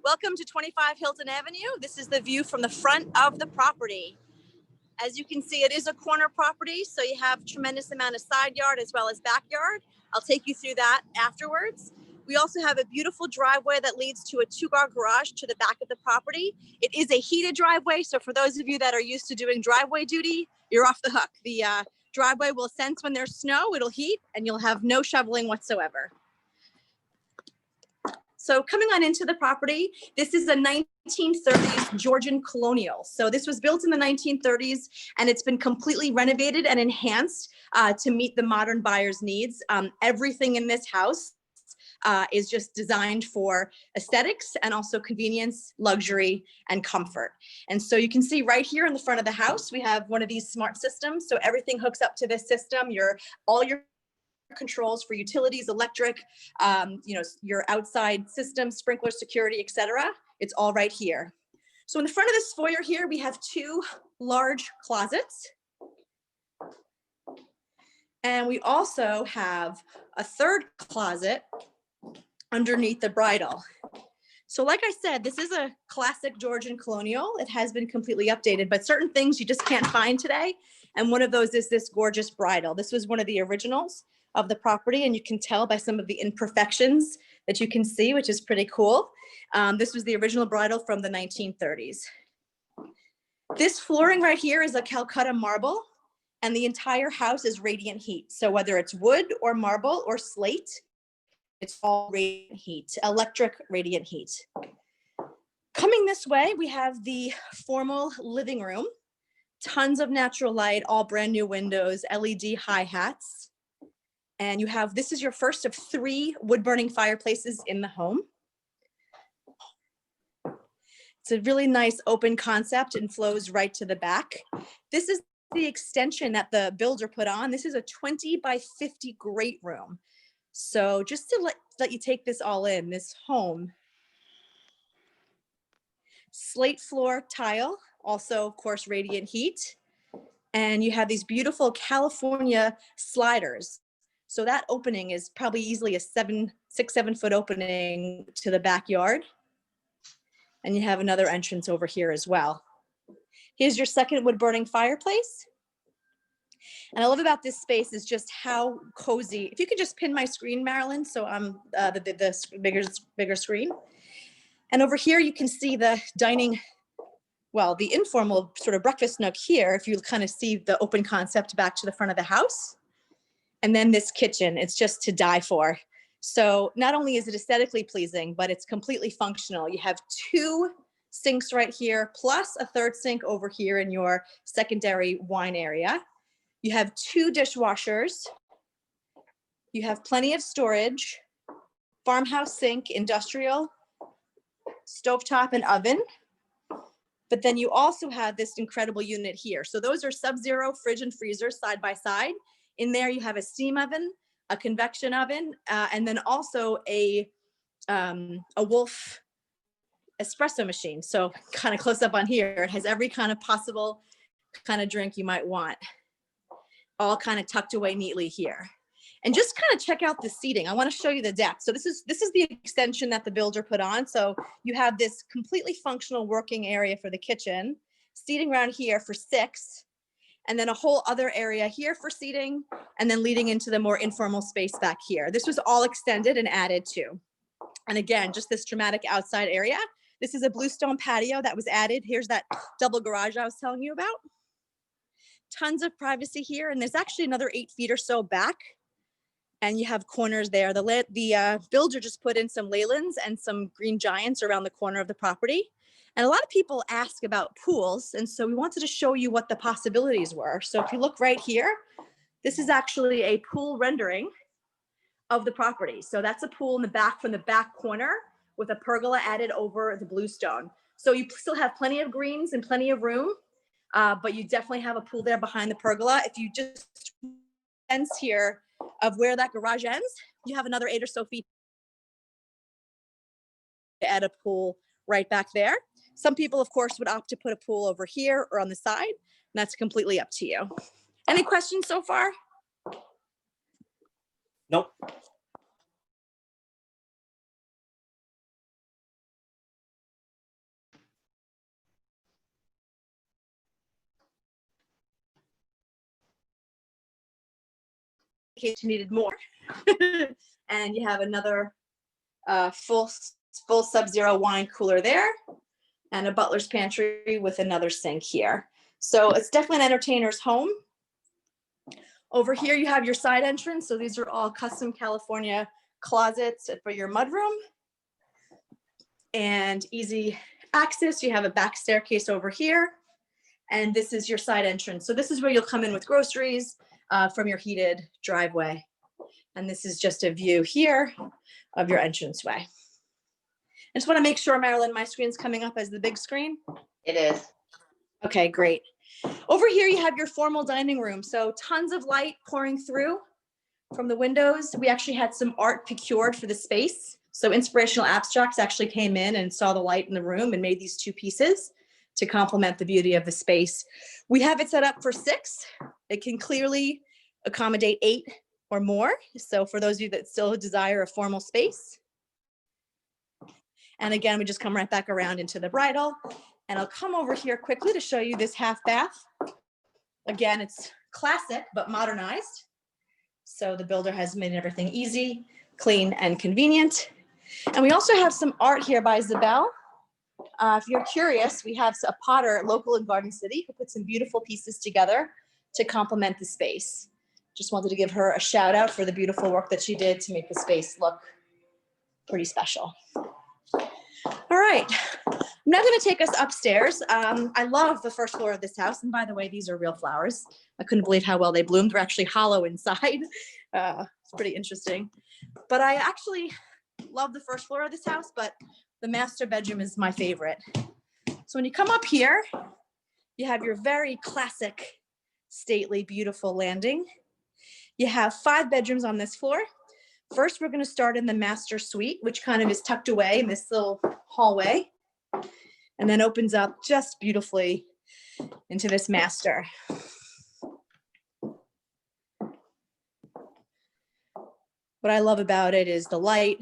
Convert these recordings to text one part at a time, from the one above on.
Welcome to 25 Hilton Avenue. This is the view from the front of the property. As you can see, it is a corner property, so you have tremendous amount of side yard as well as backyard. I'll take you through that afterwards. We also have a beautiful driveway that leads to a two-car garage to the back of the property. It is a heated driveway, so for those of you that are used to doing driveway duty, you're off the hook. The driveway will sense when there's snow, it'll heat, and you'll have no shoveling whatsoever. So coming on into the property, this is a 1930s Georgian colonial. So this was built in the 1930s and it's been completely renovated and enhanced to meet the modern buyer's needs. Everything in this house is just designed for aesthetics and also convenience, luxury, and comfort. And so you can see right here in the front of the house, we have one of these smart systems. So everything hooks up to this system. All your controls for utilities, electric, your outside systems, sprinkler security, etc. It's all right here. So in the front of this foyer here, we have two large closets. And we also have a third closet underneath the bridal. So like I said, this is a classic Georgian colonial. It has been completely updated, but certain things you just can't find today. And one of those is this gorgeous bridal. This was one of the originals of the property, and you can tell by some of the imperfections that you can see, which is pretty cool. This was the original bridal from the 1930s. This flooring right here is a Calcutta marble, and the entire house is radiant heat. So whether it's wood or marble or slate, it's all radiant heat, electric radiant heat. Coming this way, we have the formal living room, tons of natural light, all brand new windows, LED hi-hats. And you have, this is your first of 3 wood-burning fireplaces in the home. It's a really nice open concept and flows right to the back. This is the extension that the builder put on. This is a 20 by 50 great room. So just to let you take this all in, this home. Slate floor tile, also of course radiant heat. And you have these beautiful California sliders. So that opening is probably easily a 6-7 foot opening to the backyard. And you have another entrance over here as well. Here's your second wood burning fireplace. And I love about this space is just how cozy. If you could just pin my screen, Marilyn, so I'm the bigger screen. And over here you can see the dining, well, the informal sort of breakfast nook here, if you kind of see the open concept back to the front of the house. And then this kitchen, it's just to die for. So not only is it aesthetically pleasing, but it's completely functional. You have 2 sinks right here, plus a third sink over here in your secondary wine area. You have 2 dishwashers. You have plenty of storage, farmhouse sink, industrial, stovetop and oven. But then you also have this incredible unit here. So those are sub-zero fridge and freezer side by side. In there you have a steam oven, a convection oven, and then also a Wolf espresso machine. So kind of close up on here, it has every kind of possible kind of drink you might want, all kind of tucked away neatly here. And just kind of check out the seating. I want to show you the depth. So this is the extension that the builder put on. So you have this completely functional working area for the kitchen, seating around here for 6, and then a whole other area here for seating, and then leading into the more informal space back here. This was all extended and added to. And again, just this dramatic outside area. This is a bluestone patio that was added. Here's that double garage I was telling you about. Tons of privacy here, and there's actually another 8 feet or so back. And you have corners there. The builder just put in some Leylands and some green giants around the corner of the property. And a lot of people ask about pools. And so we wanted to show you what the possibilities were. So if you look right here, this is actually a pool rendering of the property. So that's a pool in the back from the back corner with a pergola added over the bluestone. So you still have plenty of greens and plenty of room, but you definitely have a pool there behind the pergola. If you just fence here of where that garage ends, you have another 8 or so feet to add a pool right back there. Some people, of course, would opt to put a pool over here or on the side, and that's completely up to you. Any questions so far? Nope. case you needed more. And you have another full Sub-Zero wine cooler there, and a butler's pantry with another sink here. So it's definitely an entertainer's home. Over here you have your side entrance. So these are all custom California closets for your mudroom. And easy access. You have a back staircase over here. And this is your side entrance. So this is where you'll come in with groceries from your heated driveway. And this is just a view here of your entranceway. I just want to make sure, Marilyn, my screen's coming up as the big screen. It is. Okay, great. Over here, you have your formal dining room. So tons of light pouring through from the windows. We actually had some art procured for the space. So Inspirational Abstracts actually came in and saw the light in the room and made these two pieces to complement the beauty of the space. We have it set up for 6. It can clearly accommodate 8 or more. So for those of you that still desire a formal space. And again, we just come right back around into the bridal. And I'll come over here quickly to show you this half bath. Again, it's classic, but modernized. So the builder has made everything easy, clean, and convenient. And we also have some art here by Isabel. If you're curious, we have a potter local in Garden City who put some beautiful pieces together to complement the space. Just wanted to give her a shout out for the beautiful work that she did to make the space look pretty special. All right, I'm now going to take us upstairs. I love the first floor of this house. And by the way, these are real flowers. I couldn't believe how well they bloomed. They're actually hollow inside. It's pretty interesting. But I actually love the first floor of this house, but the master bedroom is my favorite. So when you come up here, you have your very classic, stately, beautiful landing. You have 5 bedrooms on this floor. First, we're going to start in the master suite, which kind of is tucked away in this little hallway, and then opens up just beautifully into this master. What I love about it is the light,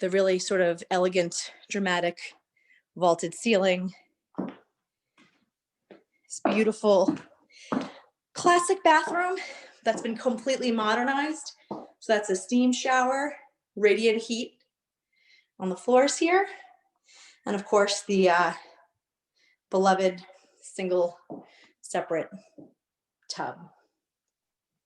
the really sort of elegant, dramatic vaulted ceiling. This beautiful classic bathroom that's been completely modernized. So that's a steam shower, radiant heat on the floors here. And of course, the beloved single separate tub.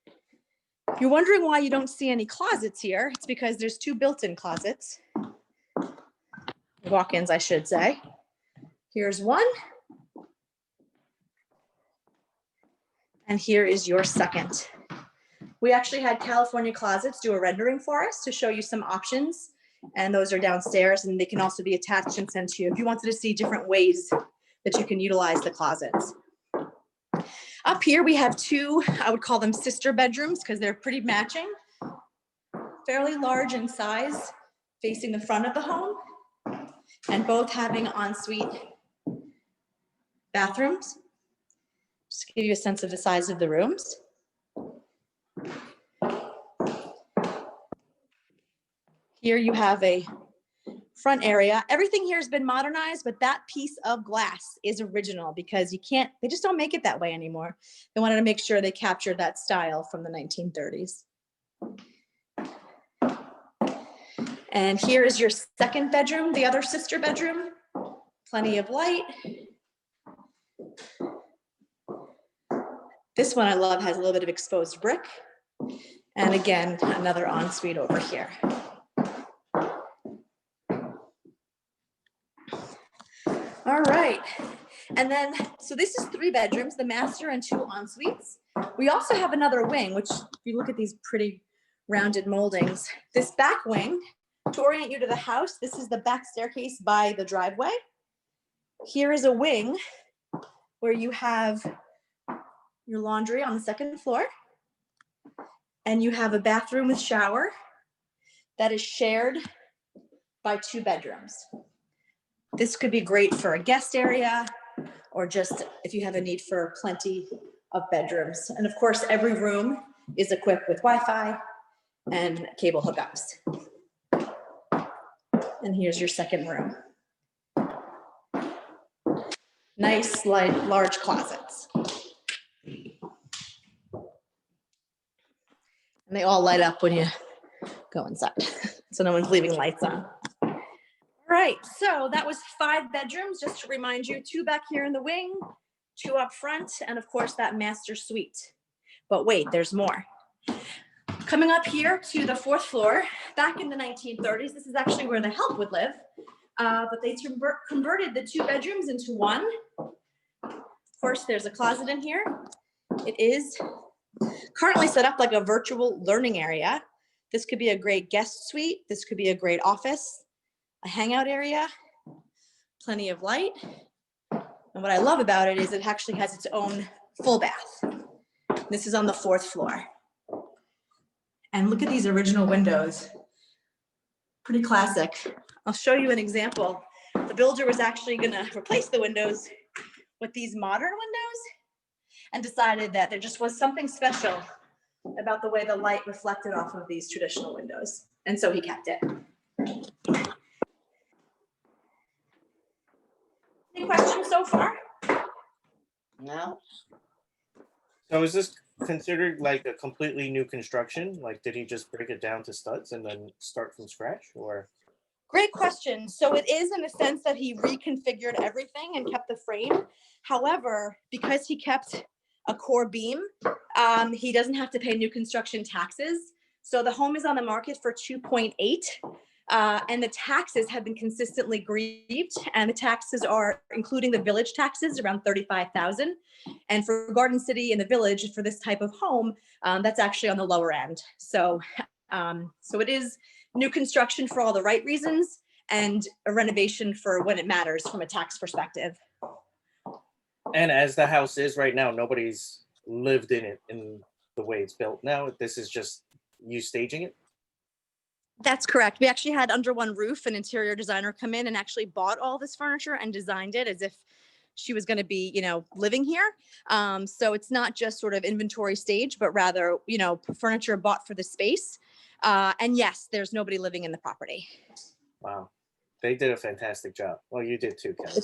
If you're wondering why you don't see any closets here, it's because there's 2 built-in closets. Walk-ins, I should say. Here's one. And here is your second. We actually had California Closets do a rendering for us to show you some options. And those are downstairs, and they can also be attached and sent to you if you wanted to see different ways that you can utilize the closets. Up here, we have 2, I would call them sister bedrooms because they're pretty matching. Fairly large in size, facing the front of the home, and both having ensuite bathrooms. Just to give you a sense of the size of the rooms. Here you have a front area. Everything here has been modernized, but that piece of glass is original because they just don't make it that way anymore. They wanted to make sure they captured that style from the 1930s. And here is your second bedroom, the other sister bedroom. Plenty of light. This one I love, has a little bit of exposed brick. And again, another ensuite over here. All right, and then, so this is 3 bedrooms, the master and 2 en-suites. We also have another wing, which if you look at these pretty rounded moldings, this back wing, to orient you to the house, this is the back staircase by the driveway. Here is a wing where you have your laundry on the 2nd floor, and you have a bathroom with shower that is shared by 2 bedrooms. This could be great for a guest area or just if you have a need for plenty of bedrooms. And of course, every room is equipped with Wi-Fi and cable hookups. And here's your second room. Nice, large closets. And they all light up when you go inside. So no one's leaving lights on. All right, so that was 5 bedrooms, just to remind you, 2 back here in the wing, 2 up front, and of course that master suite. But wait, there's more. Coming up here to the 4th floor, back in the 1930s, this is actually where the help would live, but they converted the 2 bedrooms into 1. Of course, there's a closet in here. It is currently set up like a virtual learning area. This could be a great guest suite. This could be a great office, a hangout area, plenty of light. And what I love about it is it actually has its own full bath. This is on the 4th floor. And look at these original windows. Pretty classic. I'll show you an example. The builder was actually gonna replace the windows with these modern windows and decided that there just was something special about the way the light reflected off of these traditional windows. And so he kept it. Any questions so far? No. So is this considered like a completely new construction? Like, did he just break it down to studs and then start from scratch, or? Great question. So it is in the sense that he reconfigured everything and kept the frame. However, because he kept a core beam, he doesn't have to pay new construction taxes. So the home is on the market for 2.8, and the taxes have been consistently grieved, and the taxes are, including the village taxes, around 35,000. And for Garden City in the village for this type of home, that's actually on the lower end. So, so it is new construction for all the right reasons and a renovation for when it matters from a tax perspective. And as the house is right now, nobody's lived in it in the way it's built now. This is just you staging it? That's correct. We actually had under one roof an interior designer come in and actually bought all this furniture and designed it as if she was going to be, you know, living here. So it's not just sort of inventory stage, but rather, you know, furniture bought for the space. And yes, there's nobody living in the property. Wow. They did a fantastic job. Well, you did too, Kelly.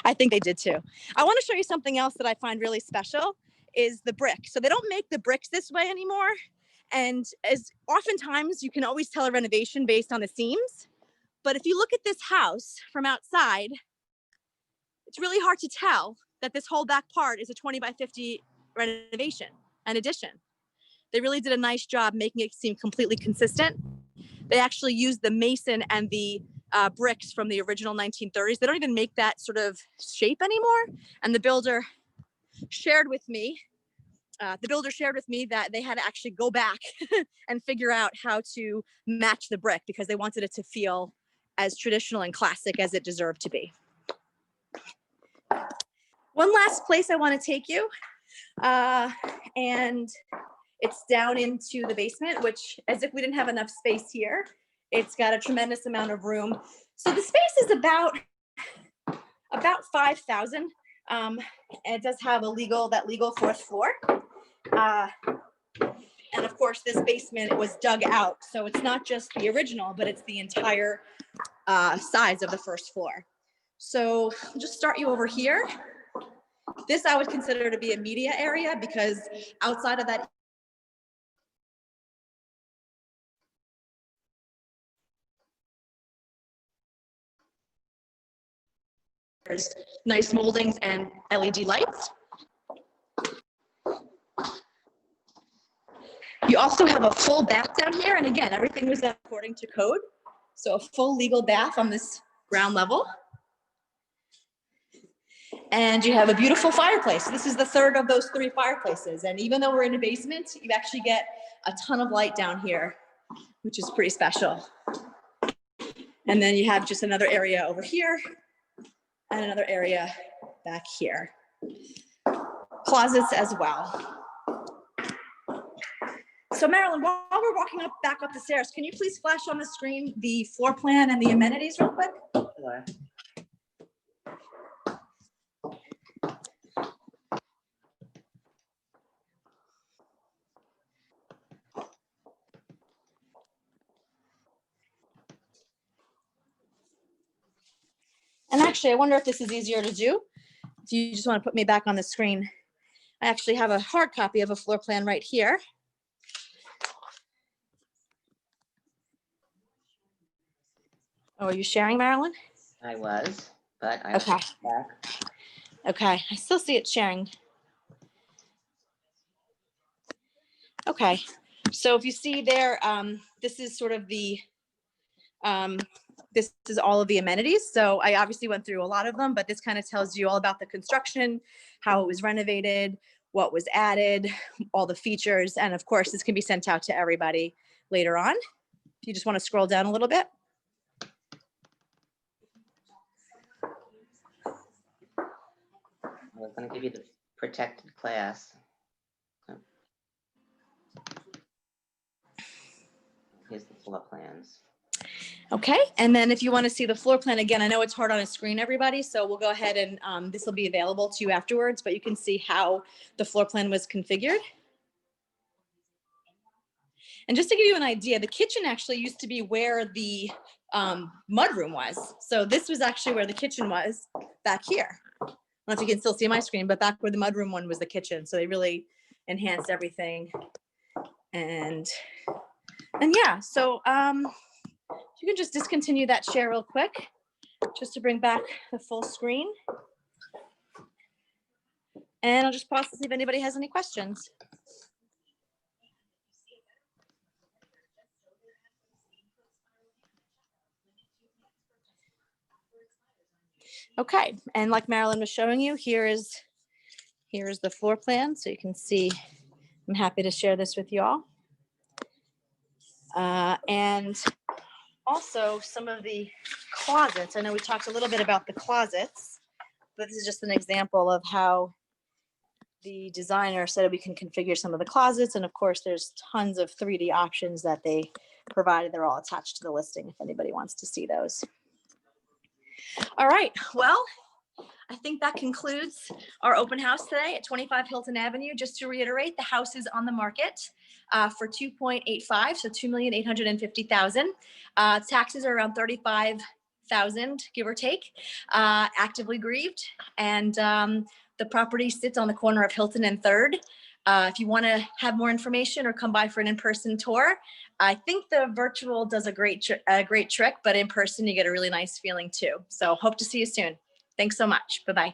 I think they did too. I want to show you something else that I find really special is the brick. So they don't make the bricks this way anymore. And as oftentimes you can always tell a renovation based on the seams. But if you look at this house from outside, it's really hard to tell that this whole back part is a 20 by 50 renovation and addition. They really did a nice job making it seem completely consistent. They actually used the mason and the bricks from the original 1930s. They don't even make that sort of shape anymore. And the builder shared with me that they had to actually go back and figure out how to match the brick because they wanted it to feel as traditional and classic as it deserved to be. One last place I want to take you, and it's down into the basement, which, as if we didn't have enough space here, it's got a tremendous amount of room. So the space is about 5,000. It does have that legal 4th floor. And of course, this basement was dug out. So it's not just the original, but it's the entire size of the 1st floor. So I'll just start you over here. This I would consider to be a media area because outside of that, there's nice moldings and LED lights. You also have a full bath down here. And again, everything was done according to code. So a full legal bath on this ground level. And you have a beautiful fireplace. This is the 3rd of those 3 fireplaces. And even though we're in a basement, you actually get a ton of light down here, which is pretty special. And then you have just another area over here and another area back here. Closets as well. So Marilyn, while we're walking back up the stairs, can you please flash on the screen the floor plan and the amenities real quick? Sure. And actually, I wonder if this is easier to do. If you just want to put me back on the screen, I actually have a hard copy of a floor plan right here. Oh, are you sharing, Marilyn? I was, but I Okay. back. Okay, I still see it sharing. Okay, so if you see there, this is sort of the, this is all of the amenities. So I obviously went through a lot of them, but this kind of tells you all about the construction, how it was renovated, what was added, all the features. And of course, this can be sent out to everybody later on. If you just want to scroll down a little bit. I was going to give you the protected class. Here's the floor plans. Okay, and then if you want to see the floor plan again, I know it's hard on a screen, everybody, so we'll go ahead and this will be available to you afterwards, but you can see how the floor plan was configured. And just to give you an idea, the kitchen actually used to be where the mudroom was. So this was actually where the kitchen was back here. I don't know if you can still see my screen, but back where the mudroom one was the kitchen. So they really enhanced everything. And yeah, so you can just discontinue that share real quick, just to bring back the full screen. And I'll just pause to see if anybody has any questions. Okay, and like Marilyn was showing you, here is the floor plan, so you can see. I'm happy to share this with you all. And also some of the closets. I know we talked a little bit about the closets, but this is just an example of how the designer said we can configure some of the closets. And of course, there's tons of 3D options that they provided. They're all attached to the listing if anybody wants to see those. All right, well, I think that concludes our open house today at 25 Hilton Avenue. Just to reiterate, the house is on the market for 2.85, so 2,850,000. Taxes are around 35,000, give or take, actively grieved. And the property sits on the corner of Hilton and 3rd. If you want to have more information or come by for an in-person tour, I think the virtual does a great trick, but in person you get a really nice feeling too. So hope to see you soon. Thanks so much. Bye-bye.